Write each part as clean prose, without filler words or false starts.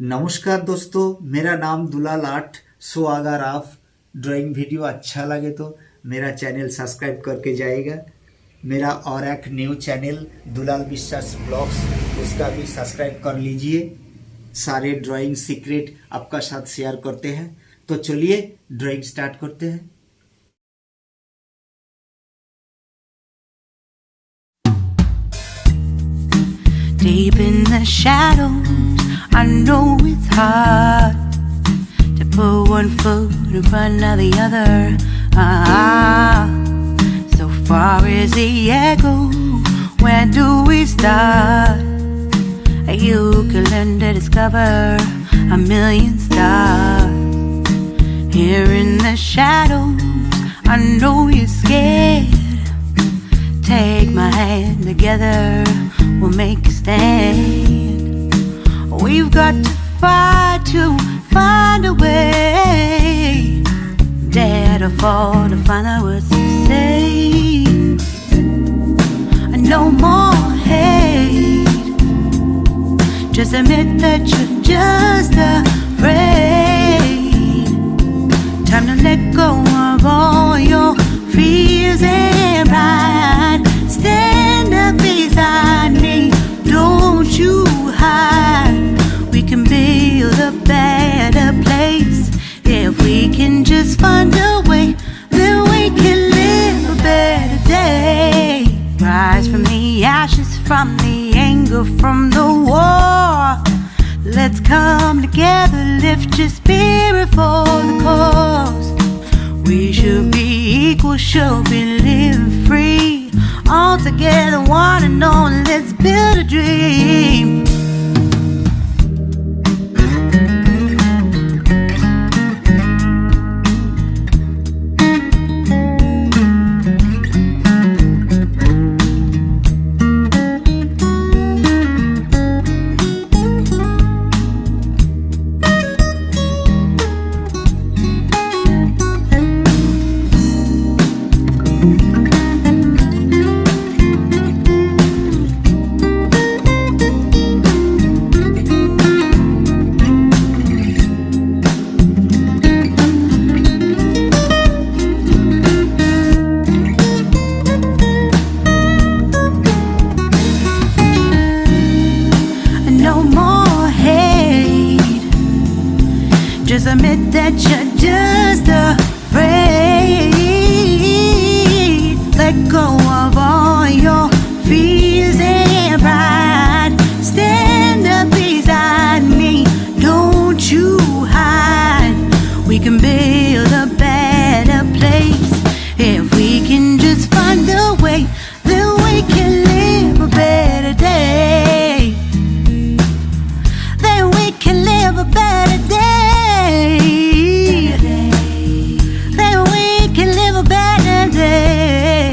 नमस्कार दोस्तों, मेरा नाम दुलाल आर्ट। सो अगर आप ड्राइंग वीडियो अच्छा लगे तो मेरा चैनल सब्सक्राइब करके जाएगा। मेरा और एक न्यू चैनल दुलाल विश्वास ब्लॉग्स, उसका भी सब्सक्राइब कर लीजिए। सारे ड्राइंग सीक्रेट आपका साथ शेयर करते हैं। तो चलिए ड्राइंग स्टार्ट करते हैं। Deep in the shadows, I know it's hard to put one foot in front of the other. So far as the echo, where do we start? You can learn to discover a million stars. Here in the shadows, I know you're scared. Take my hand, together we'll make a stand. We've got to fight to find a way. Dare to fall to find out what to say. No more hate. Just admit that you're just afraid. Time to let go of all your fears and pride. Stand up beside me, don't you hide. We can build a better place. If we can just find a way, then we can live a better day. Rise from the ashes, from the anger, from the war. Let's come together, lift your spirit for the cause. We should be equal, should be living free. All together, one and all, let's build a dream. Just admit that you're just afraid. Let go of all your fears and pride. Stand up beside me, don't you hide. We can build a better place. If we can just find a way, then we can live a better day. Then we can live a better day. Then we can live a better day.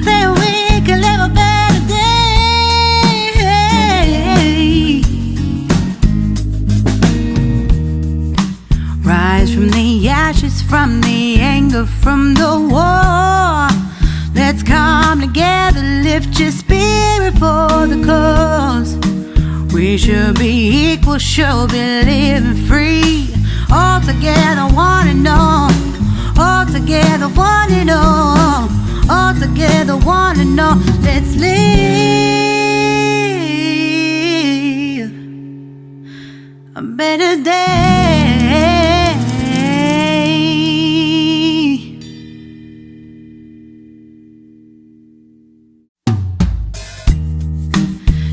Then we can live a better day. Rise from the ashes, from the anger, from the war. Let's come together, lift your spirit for the cause. We should be equal, should be living free. All together, one and all. All together, one and all. All together, one and all. Let's live a better day.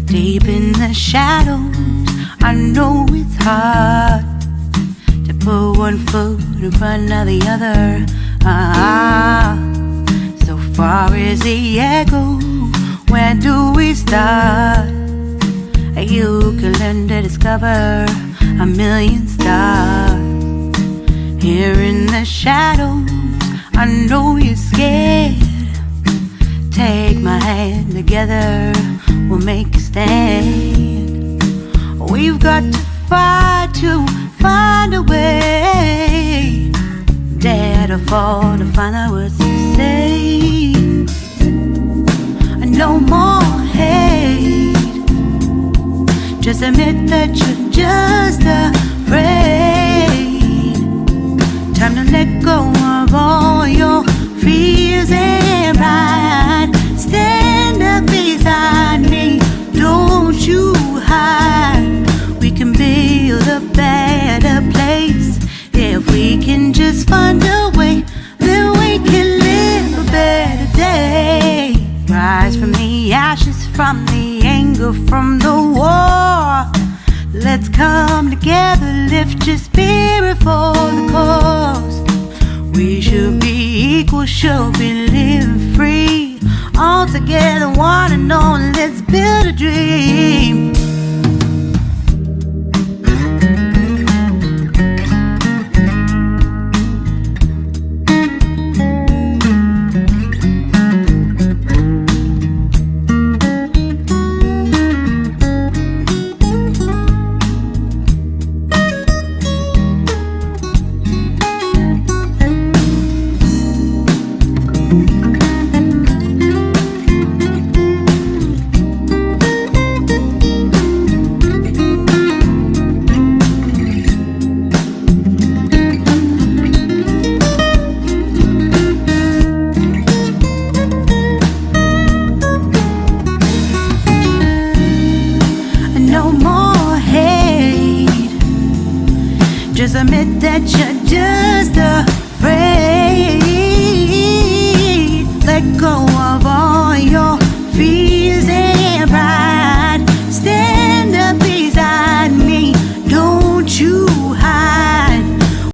Deep in the shadows, I know it's hard to put one foot in front of the other. So far as the echo, where do we start? You can learn to discover a million stars. Here in the shadows, I know you're scared. Take my hand, together we'll make a stand. We've got to fight to find a way. Dare to fall to find out what to say. No more hate. Just Just admit that you're just afraid. Time to let go of all your fears and pride. Stand up beside me, don't you hide. We can build a better place. If we can just find a way, then we can live a better day. Rise from the ashes, from the anger, from the war. Let's come together, lift your spirit for the cause. We should be equal, should be living free. All together, one and all, let's build a dream.